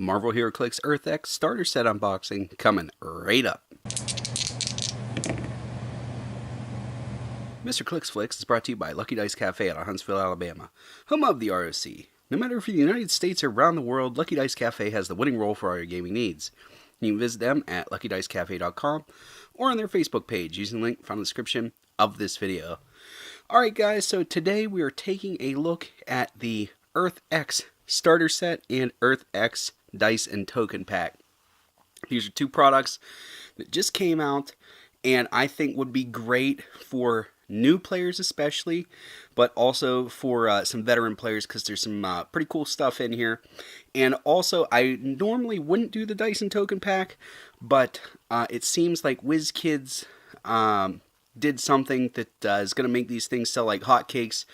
Marvel Heroclix Earth X starter set unboxing coming right up. Mr. Clicks Flicks is brought to you by Lucky Dice Cafe out of Huntsville, Alabama, home of the ROC. No matter if you're in the United States or around the world, Lucky Dice Cafe has the winning roll for all your gaming needs. You can visit them at luckydicecafe.com or on their Facebook page using the link found in the description of this video. Alright guys, so today we are taking a look at the Earth X starter set and Earth X dice and token pack. These are two products that just came out and I think would be great for new players especially, but also for some veteran players because there's some pretty cool stuff in here. And also, I normally wouldn't do the dice and token pack, but it seems like WizKids did something that is going to make these things sell like hotcakes,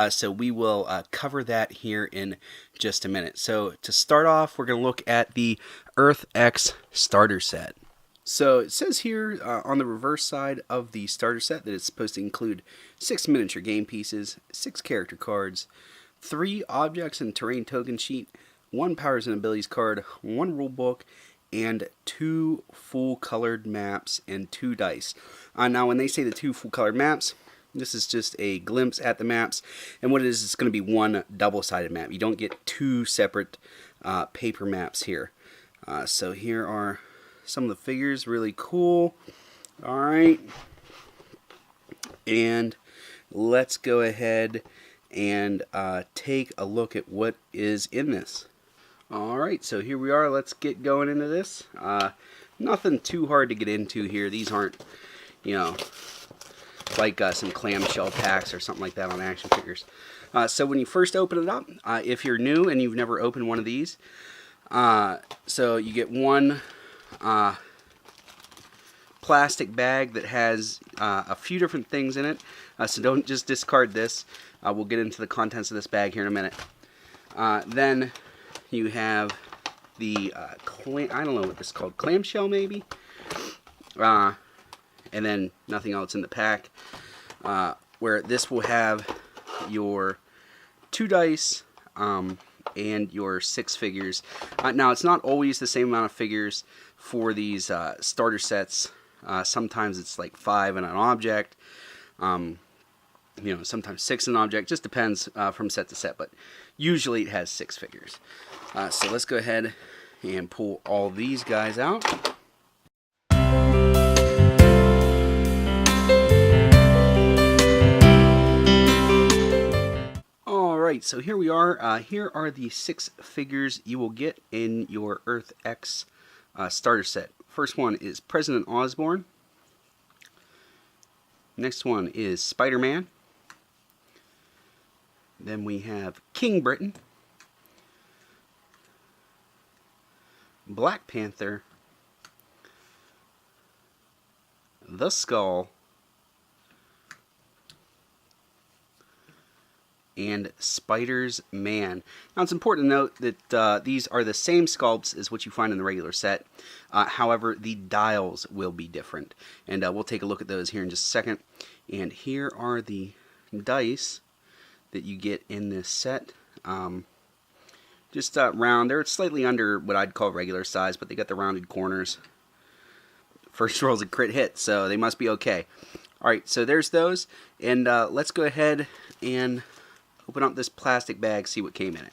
so we will cover that here in just a minute. So to start off, we're going to look at the Earth X starter set. So it says here on the reverse side of the starter set that it's supposed to include 6 miniature game pieces, 6 character cards, 3 objects and terrain token sheet, 1 powers and abilities card, 1 rule book, and 2 full colored maps and 2 dice. Now when they say the 2 full colored maps, this is just a glimpse at the maps, and what it is, it's going to be 1 double-sided map. You don't get 2 separate paper maps here. So here are some of the figures, really cool. Alright, and let's go ahead and take a look at what is in this. Alright, so here we are. Let's get going into this. Nothing too hard to get into here. These aren't, you know, like some clamshell packs or something like that on action figures. So when you first open it up, if you're new and you've never opened one of these, so you get one plastic bag that has a few different things in it, so don't just discard this. We'll get into the contents of this bag here in a minute. Then you have the I don't know what this is called, clamshell maybe, and then nothing else in the pack, where this will have your 2 dice and your 6 figures. Now it's not always the same amount of figures for these starter sets. Sometimes it's like 5 and an object, you know, sometimes 6 and an object, just depends from set to set, but usually it has 6 figures. So let's go ahead and pull all these guys out. Alright, so here we are. Here are the 6 figures you will get in your Earth X starter set. First one is President Osborn. Next one is Spider-Man. Then we have King Britain, Black Panther, the Skull, and Spider's Man. Now it's important to note that these are the same sculpts as what you find in the regular set. However, the dials will be different, and we'll take a look at those here in just a second. And here are the dice that you get in this set. Just round. They're slightly under what I'd call regular size, but they got the rounded corners. First roll's a crit hit, so they must be okay. Alright, so there's those, and let's go ahead and open up this plastic bag, see what came in it.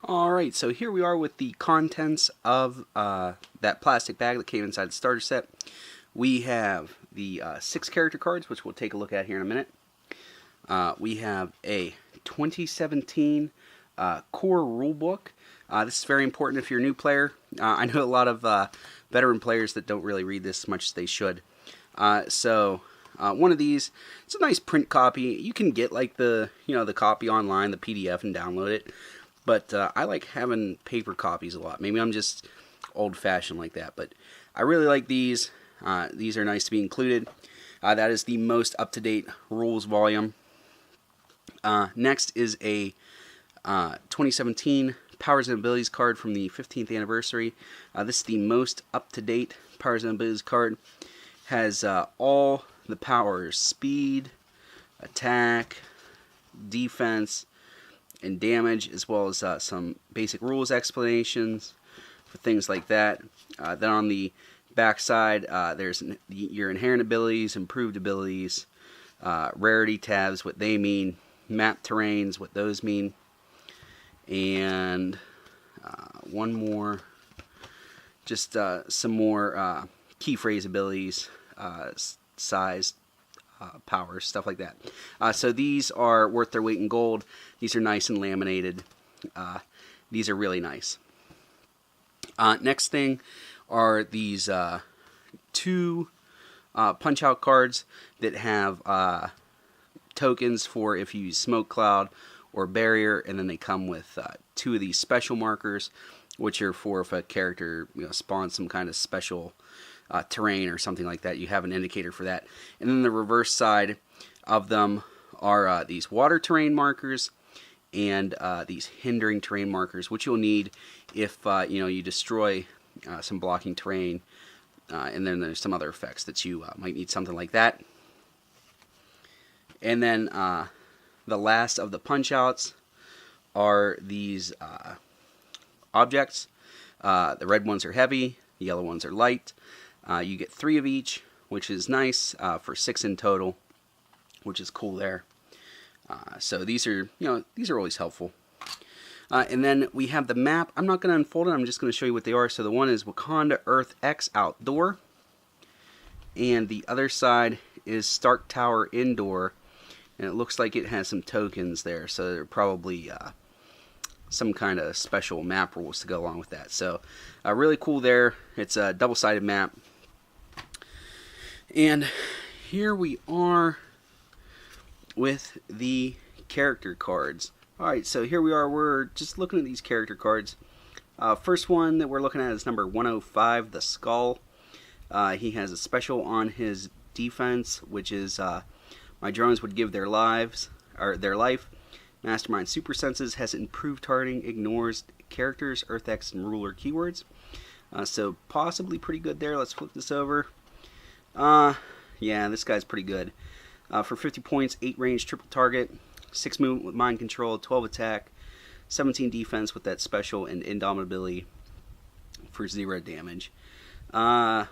Alright, so here we are with the contents of that plastic bag that came inside the starter set. We have the 6 character cards, which we'll take a look at here in a minute. We have a 2017 core rulebook. This is very important if you're a new player. I know a lot of veteran players that don't really read this as much as they should. So one of these, it's a nice print copy. You can get like the copy online, the PDF, and download it. But I like having paper copies a lot. Maybe I'm just old-fashioned like that, but I really like these. These are nice to be included. That is the most up-to-date rules volume. Next is a 2017 Powers and Abilities card from the 15th anniversary. This is the most up-to-date Powers and Abilities card. Has all the powers: speed, attack, defense, and damage, as well as some basic rules explanations for things like that. Then on the back side, there's your inherent abilities, improved abilities, rarity tabs, what they mean, map terrains, what those mean, and one more, just some more key phrase abilities, size, powers, stuff like that. So these are worth their weight in gold. These are nice and laminated. These are really nice. Next thing are these two punch-out cards that have tokens for if you use Smoke Cloud or Barrier, and then they come with two of these special markers, which are for if a character spawns some kind of special terrain or something like that. You have an indicator for that. And then the reverse side of them are these water terrain markers and these hindering terrain markers, which you'll need if you destroy some blocking terrain. And then there's some other effects that you might need something like that. And then the last of the punch outs are these objects. The red ones are heavy, the yellow ones are light. You get 3 of each, which is nice, for 6 in total, which is cool there. So these are always helpful. And then we have the map. I'm not going to unfold it. I'm just going to show you what they are. So the one is Wakanda Earth X Outdoor, and the other side is Stark Tower Indoor, and it looks like it has some tokens there. So they're probably some kind of special map rules to go along with that. So really cool there. It's a double-sided map. And here we are with the character cards. Alright, so here we are. We're just looking at these character cards. First one that we're looking at is number 105, the Skull. He has a special on his defense, which is my drones would give their life. Mastermind Super Senses has improved targeting, ignores characters, Earth X, and ruler keywords. So possibly pretty good there. Let's flip this over. Yeah, this guy's pretty good. For 50 points, 8 range, triple target, 6 movement with mind control, 12 attack, 17 defense with that special, and indomitability for 0 damage. Man,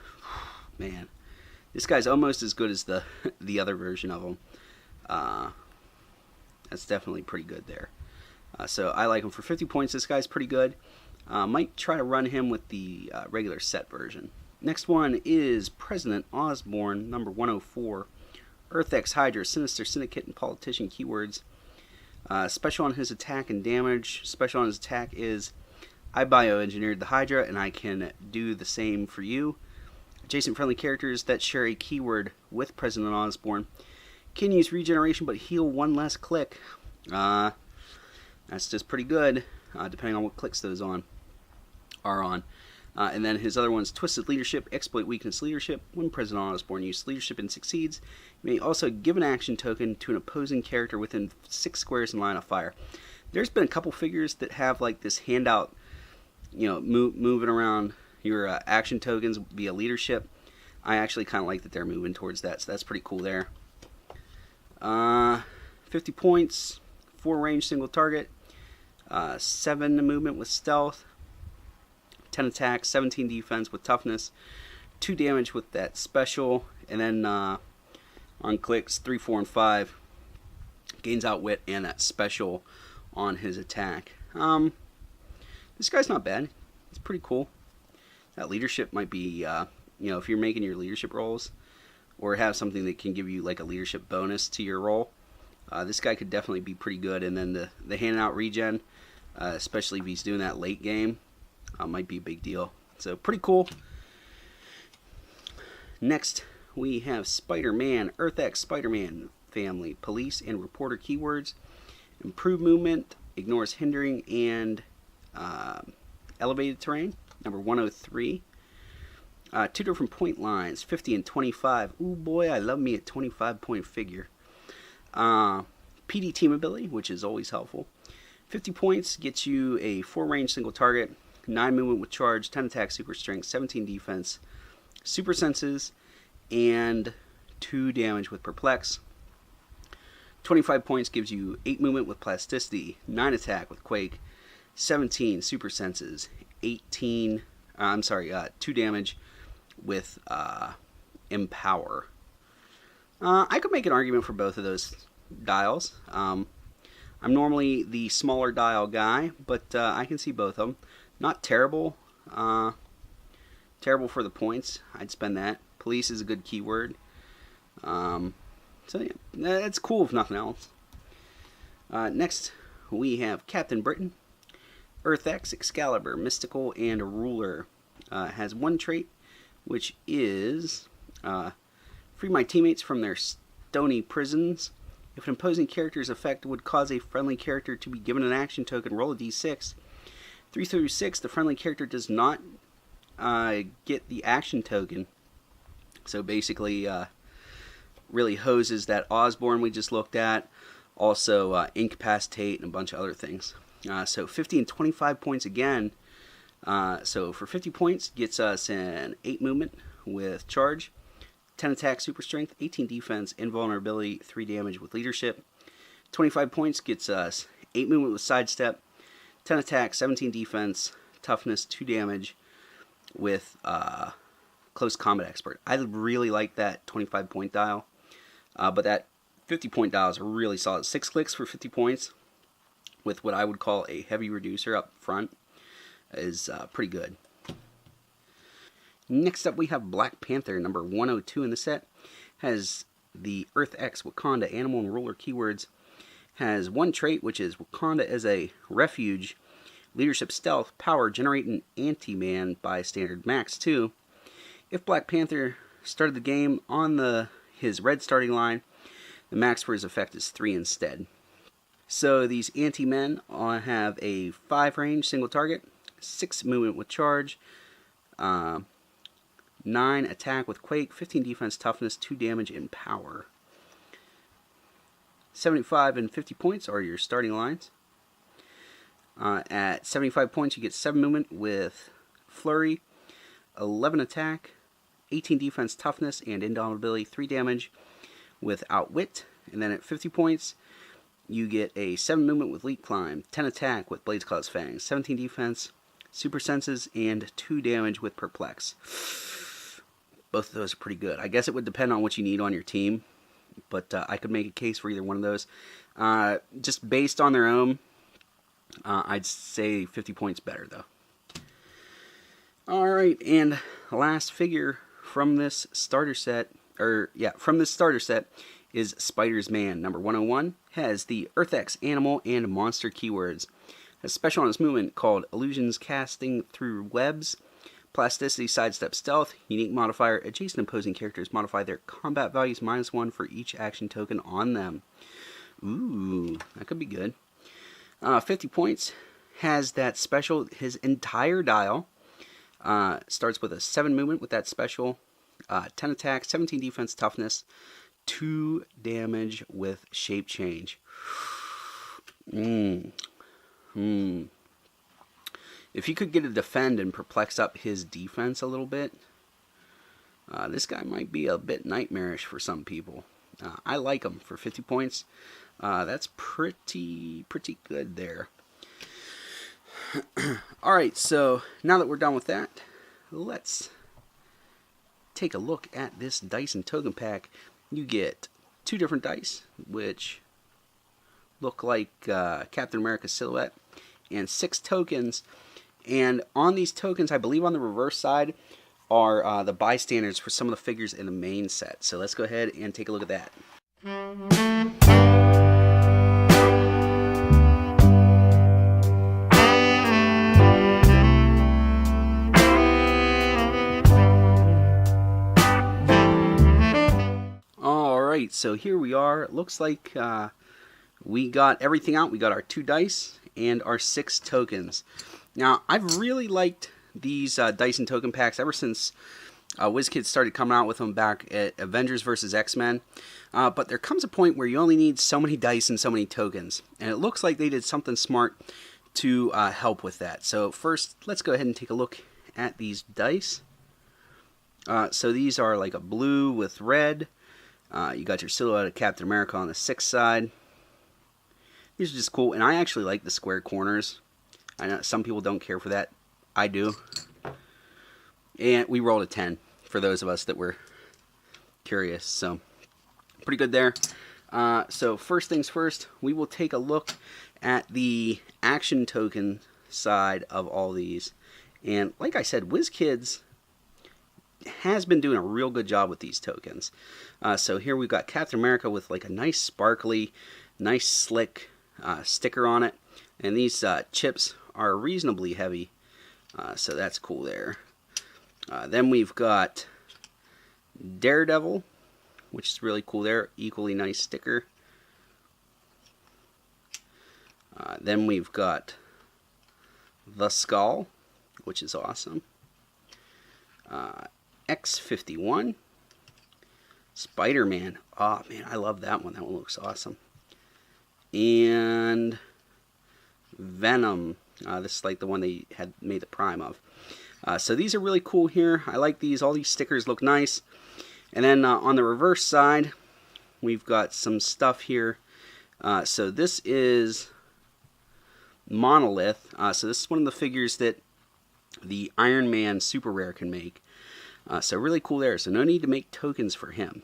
this guy's almost as good as the other version of him. That's definitely pretty good there. So I like him for 50 points. This guy's pretty good. Might try to run him with the regular set version. Next one is President Osborn, number 104. Earth X Hydra, Sinister Syndicate, and Politician keywords. Special on his attack and damage. Special on his attack is I bioengineered the Hydra, and I can do the same for you. Adjacent friendly characters that share a keyword with President Osborn can use regeneration but heal 1 less click. That's just pretty good, depending on what clicks those are on. And then his other one's Twisted Leadership, Exploit Weakness Leadership. When President Osborn uses leadership and succeeds, you may also give an action token to an opposing character within 6 squares in line of fire. There's been a couple figures that have like this handout, moving around your action tokens via leadership. I actually kind of like that they're moving towards that, so that's pretty cool there. 50 points, 4 range, single target, 7 movement with stealth, 10 attack, 17 defense with toughness, 2 damage with that special, and then on clicks 3, 4, and 5 gains outwit and that special on his attack. This guy's not bad. It's pretty cool. That leadership might be, if you're making your leadership rolls or have something that can give you like a leadership bonus to your roll, this guy could definitely be pretty good. And then the handing out regen, especially if he's doing that late game, might be a big deal. So pretty cool. Next we have Spider-Man, Earth X Spider-Man family, police and reporter keywords, improved movement, ignores hindering and elevated terrain, number 103. 2 different point lines, 50 and 25. Ooh boy, I love me a 25 point figure. PD team ability, which is always helpful. 50 points gets you a 4 range single target, 9 movement with charge, 10 attack, super strength, 17 defense, super senses, and 2 damage with perplex. 25 points gives you 8 movement with plasticity, 9 attack with quake, 17 super senses, 2 damage with empower. I could make an argument for both of those dials. I'm normally the smaller dial guy, but I can see both of them. Not terrible. Terrible for the points. I'd spend that. Police is a good keyword. So yeah, that's cool if nothing else. Next, we have Captain Britain. Earth X, Excalibur, Mystical, and Ruler. Has one trait, which is free my teammates from their stony prisons. If an opposing character's effect would cause a friendly character to be given an action token, roll a d6. 3 through 6, the friendly character does not get the action token. So basically, really hoses that Osborne we just looked at. Also, Incapacitate and a bunch of other things. So 50 and 25 points again. So for 50 points, gets us an 8 movement with charge, 10 attack, super strength, 18 defense, invulnerability, 3 damage with leadership. 25 points gets us 8 movement with sidestep, 10 attack, 17 defense, toughness, 2 damage with close combat expert. I really like that 25 point dial, but that 50 point dial is really solid. 6 clicks for 50 points with what I would call a heavy reducer up front is pretty good. Next up we have Black Panther, number 102 in the set. Has the Earth X, Wakanda, Animal, and Ruler keywords. Has one trait, which is Wakanda as a refuge. Leadership, Stealth, Power, generate an anti-man by standard max 2. If Black Panther started the game on his red starting line, the max for his effect is 3 instead. So these anti-men have a 5 range single target, 6 movement with charge, 9 attack with quake, 15 defense, toughness, 2 damage, and power. 75 and 50 points are your starting lines. At 75 points, you get 7 movement with flurry, 11 attack, 18 defense, toughness, and indomitability, 3 damage with outwit. And then at 50 points, you get a 7 movement with leap climb, 10 attack with blades, claws, fangs, 17 defense, super senses, and 2 damage with perplex. Both of those are pretty good. I guess it would depend on what you need on your team, but I could make a case for either one of those. Just based on their own, I'd say 50 points better, though. Alright, and last figure from this starter set, is Spider's Man, number 101. Has the Earth X, Animal, and Monster keywords. Has special on its movement called Illusions Casting Through Webs. Plasticity, Sidestep, Stealth. Unique modifier. Adjacent opposing characters modify their combat values -1 for each action token on them. Ooh, that could be good. 50 points. Has that special. His entire dial starts with a 7 movement with that special. 10 attack, 17 defense, toughness, 2 damage with shape change. If you could get a defend and perplex up his defense a little bit, this guy might be a bit nightmarish for some people. I like him for 50 points. That's pretty good there. Alright, so now that we're done with that, let's take a look at this dice and token pack. You get 2 different dice, which look like Captain America's silhouette, and 6 tokens. And on these tokens, I believe on the reverse side, are the bystanders for some of the figures in the main set. So let's go ahead and take a look at that. Alright, so here we are. It looks like we got everything out. We got our 2 dice and our 6 tokens. Now, I've really liked these dice and token packs ever since WizKids started coming out with them back at Avengers vs. X-Men. But there comes a point where you only need so many dice and so many tokens. And it looks like they did something smart to help with that. So first, let's go ahead and take a look at these dice. So these are like a blue with red. You got your silhouette of Captain America on the 6th side. These are just cool, and I actually like the square corners. I know some people don't care for that. I do. And we rolled a 10 for those of us that were curious. So pretty good there. So first things first, we will take a look at the action token side of all these. And like I said, WizKids has been doing a real good job with these tokens. So here we've got Captain America with like a nice sparkly, nice slick sticker on it. And these chips are reasonably heavy. So that's cool there. Then we've got Daredevil, which is really cool there. Equally nice sticker. Then we've got the Skull, which is awesome. X-51. Spider-Man. Oh, man, I love that one. That one looks awesome. And Venom. This is like the one they had made the Prime of. So these are really cool here. I like these. All these stickers look nice. And then on the reverse side, we've got some stuff here. So this is Monolith. So this is one of the figures that the Iron Man Super Rare can make. So really cool there. So no need to make tokens for him.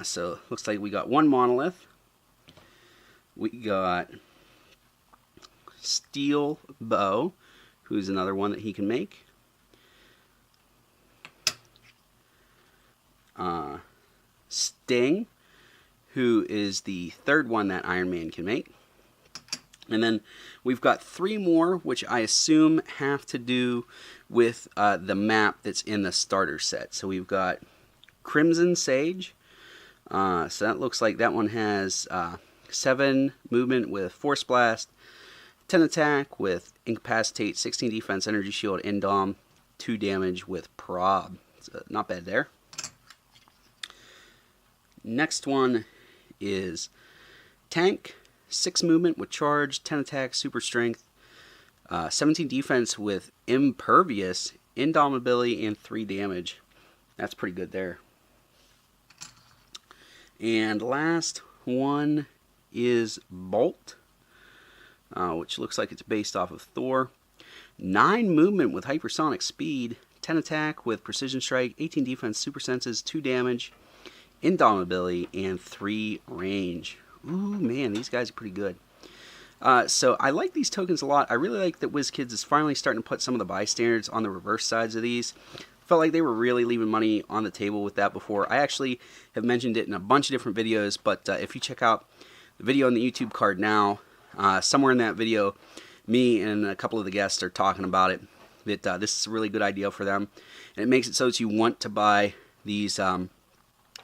So looks like we got one Monolith. We got Steel Bow, who's another one that he can make. Sting, who is the third one that Iron Man can make. And then we've got three more, which I assume have to do with the map that's in the starter set. So we've got Crimson Sage. So that looks like that one has 7 movement with Force Blast, 10 attack with Incapacitate, 16 defense, Energy Shield, Indom, 2 damage with Prob. So not bad there. Next one is Tank, 6 movement with Charge, 10 attack, Super Strength, 17 defense with Impervious, Indomitability, and 3 damage. That's pretty good there. And last one is Bolt, which looks like it's based off of Thor. 9 movement with Hypersonic Speed, 10 attack with Precision Strike, 18 defense, Super Senses, 2 damage, Indomitability, and 3 range. Ooh, man, these guys are pretty good. So I like these tokens a lot. I really like that WizKids is finally starting to put some of the bystanders on the reverse sides of these. Felt like they were really leaving money on the table with that before. I actually have mentioned it in a bunch of different videos, but if you check out the video on the YouTube card now, somewhere in that video, me and a couple of the guests are talking about it, that this is a really good idea for them. And it makes it so that you want to buy these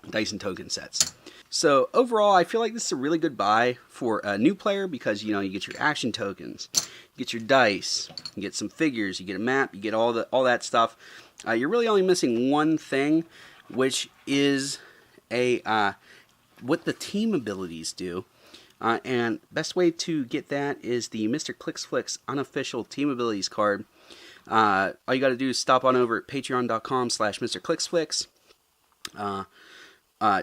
dice and token sets. So overall, I feel like this is a really good buy for a new player because, you know, you get your action tokens, you get your dice, you get some figures, you get a map, you get all that stuff. You're really only missing one thing, which is what the team abilities do. And best way to get that is the Mr. Clicksflix unofficial team abilities card. All you got to do is stop on over at patreon.com/MrClicksflix.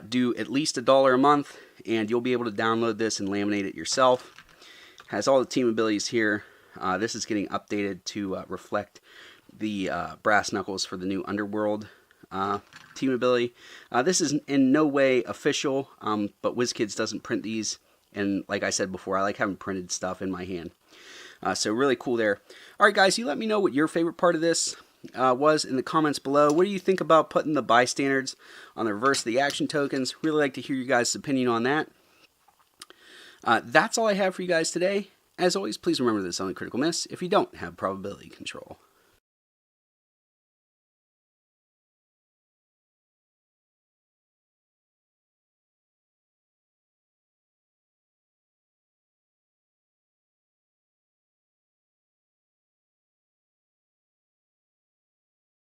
Do at least $1 a month, and you'll be able to download this and laminate it yourself. Has all the team abilities here. This is getting updated to reflect the brass knuckles for the new Underworld team ability. This is in no way official, but WizKids doesn't print these, and like I said before, I like having printed stuff in my hand. So really cool there. Alright guys, you let me know what your favorite part of this was in the comments below. What do you think about putting the bystanders on the reverse of the action tokens? Really like to hear your guys' opinion on that. That's all I have for you guys today. As always, please remember this is only critical miss if you don't have probability control.